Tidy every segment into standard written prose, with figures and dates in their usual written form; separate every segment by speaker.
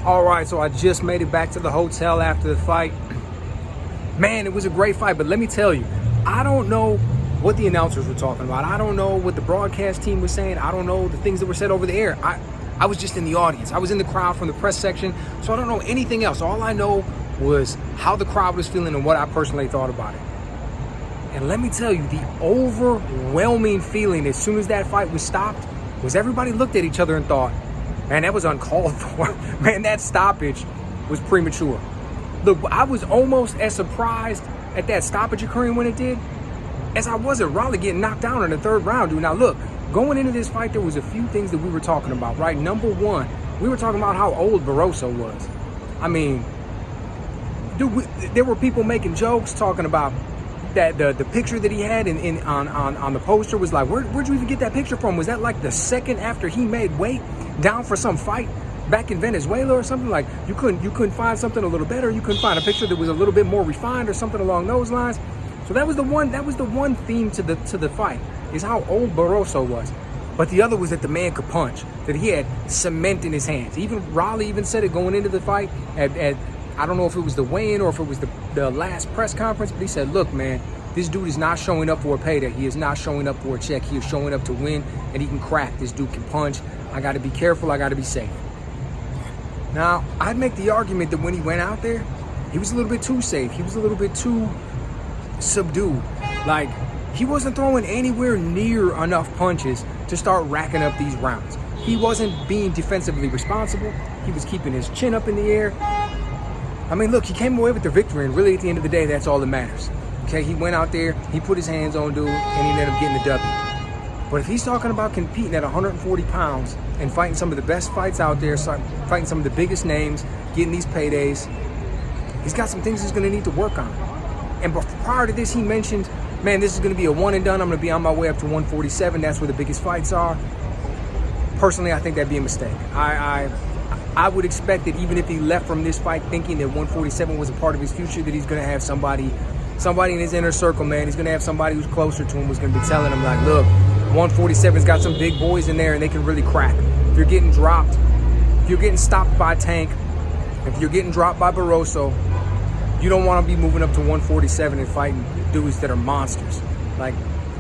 Speaker 1: All right, so I just made it back to the hotel after the fight. Man, it was a great fight, but let me tell you, I don't know what the announcers were talking about. I don't know what the broadcast team was saying. I don't know the things that were said over the air. I was just in the audience. I was in the crowd from the press section, so I don't know anything else. All I know was how the crowd was feeling and what I personally thought about it. And let me tell you, the overwhelming feeling as soon as that fight was stopped was everybody looked at each other and thought, man, that was uncalled for. Man, that stoppage was premature. Look, I was almost as surprised at that stoppage occurring when it did as I was at Raleigh getting knocked down in the third round, dude. Now, look, going into this fight, there was a few things that we were talking about, right? Number one, we were talking about how old Barroso was. I mean, dude, there were people making jokes talking about that the picture that he had on the poster was like, where'd you even get that picture from? Was that like the second after he made weight down for some fight back in Venezuela or something? Like you couldn't find something a little better. You couldn't find a picture that was a little bit more refined or something along those lines. So that was the one theme to the fight, is how old Barroso was. But the other was that the man could punch, that he had cement in his hands. Even Raleigh even said it going into the fight at I don't know if it was the weigh-in or if it was the last press conference, but he said, look, man, this dude is not showing up for a payday. He is not showing up for a check. He is showing up to win, and he can crack. This dude can punch. I got to be careful. I got to be safe. Now, I'd make the argument that when he went out there, he was a little bit too safe. He was a little bit too subdued. Like, he wasn't throwing anywhere near enough punches to start racking up these rounds. He wasn't being defensively responsible. He was keeping his chin up in the air. I mean, look, he came away with the victory, and really at the end of the day, that's all that matters. Okay, he went out there, he put his hands on dude, and he ended up getting the W. But if he's talking about competing at 140 pounds and fighting some of the best fights out there, fighting some of the biggest names, getting these paydays, he's got some things he's going to need to work on. And prior to this, he mentioned, man, this is going to be a one and done. I'm going to be on my way up to 147. That's where the biggest fights are. Personally, I think that'd be a mistake. I would expect that even if he left from this fight thinking that 147 was a part of his future, that he's going to have somebody in his inner circle, man. He's going to have somebody who's closer to him who's going to be telling him, like, look, 147's got some big boys in there and they can really crack. If you're getting dropped, if you're getting stopped by Tank, if you're getting dropped by Barroso, you don't want to be moving up to 147 and fighting dudes that are monsters. Like,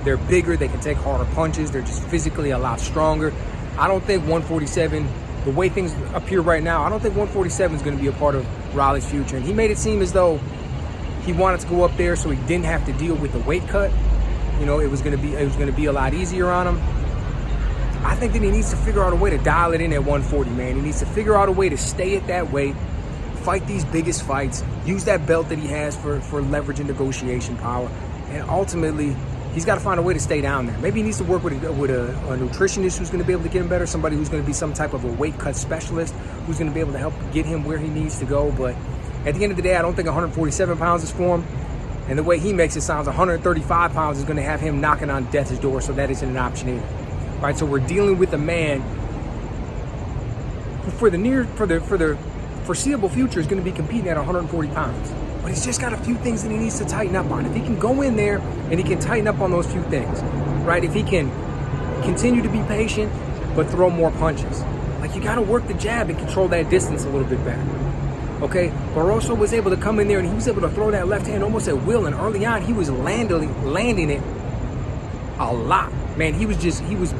Speaker 1: they're bigger, they can take harder punches, they're just physically a lot stronger. I don't think 147, the way things appear right now, I don't think 147 is going to be a part of Raleigh's future. And he made it seem as though he wanted to go up there so he didn't have to deal with the weight cut. You know, it was going to be a lot easier on him. I think that he needs to figure out a way to dial it in at 140, man. He needs to figure out a way to stay at that weight, fight these biggest fights, use that belt that he has for leverage and negotiation power, and ultimately, he's got to find a way to stay down there. Maybe he needs to work with a nutritionist who's going to be able to get him better, somebody who's going to be some type of a weight cut specialist who's going to be able to help get him where he needs to go. But at the end of the day, I don't think 147 pounds is for him. And the way he makes it sounds, 135 pounds is going to have him knocking on death's door, so that isn't an option either. Right? So we're dealing with a man who for the foreseeable future is going to be competing at 140 pounds. But he's just got a few things that he needs to tighten up on. If he can go in there and he can tighten up on those few things, right? If he can continue to be patient but throw more punches. Like, you got to work the jab and control that distance a little bit better. Okay, Barroso was able to come in there and he was able to throw that left hand almost at will, and early on he was landing it a lot. Man, he was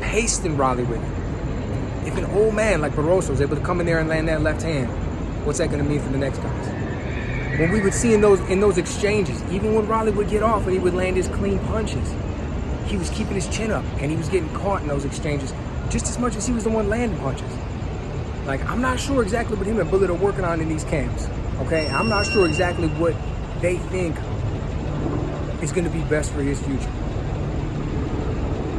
Speaker 1: pasting Raleigh with it. If an old man like Barroso was able to come in there and land that left hand, what's that going to mean for the next guys? When we would see in those exchanges, even when Raleigh would get off and he would land his clean punches, he was keeping his chin up and he was getting caught in those exchanges just as much as he was the one landing punches. Like, I'm not sure exactly what him and Bullet are working on in these camps, okay? I'm not sure exactly what they think is going to be best for his future.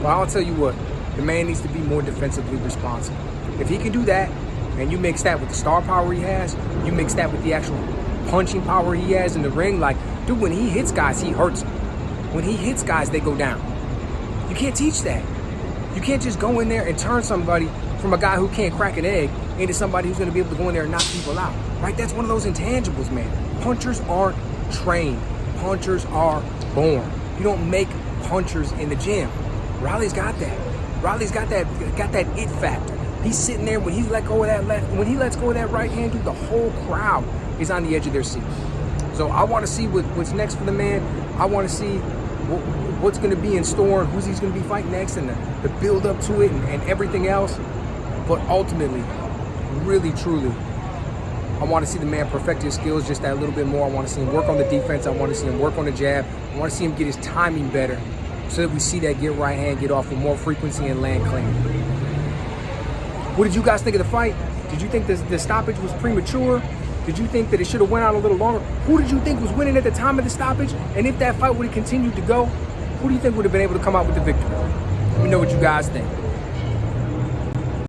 Speaker 1: But I'll tell you what, the man needs to be more defensively responsible. If he can do that, and you mix that with the star power he has, you mix that with the actual punching power he has in the ring, like, dude, when he hits guys, he hurts them. When he hits guys, they go down. You can't teach that. You can't just go in there and turn somebody from a guy who can't crack an egg into somebody who's going to be able to go in there and knock people out, right? That's one of those intangibles, man. Punchers aren't trained. Punchers are born. You don't make punchers in the gym. Raleigh's got that. Raleigh's got that it factor. He's sitting there when he let go of that left. When he lets go of that right hand, dude, the whole crowd is on the edge of their seat. So I want to see what's next for the man. I want to see what's going to be in store, and who's he's going to be fighting next, and the build up to it, and everything else. But ultimately, really, truly, I want to see the man perfect his skills just that little bit more. I want to see him work on the defense. I want to see him work on the jab. I want to see him get his timing better so that we see that get right hand get off with more frequency and land clean. What did you guys think of the fight? Did you think the stoppage was premature? Did you think that it should have went out a little longer? Who did you think was winning at the time of the stoppage? And if that fight would have continued to go, who do you think would have been able to come out with the victory? Let me know what you guys think.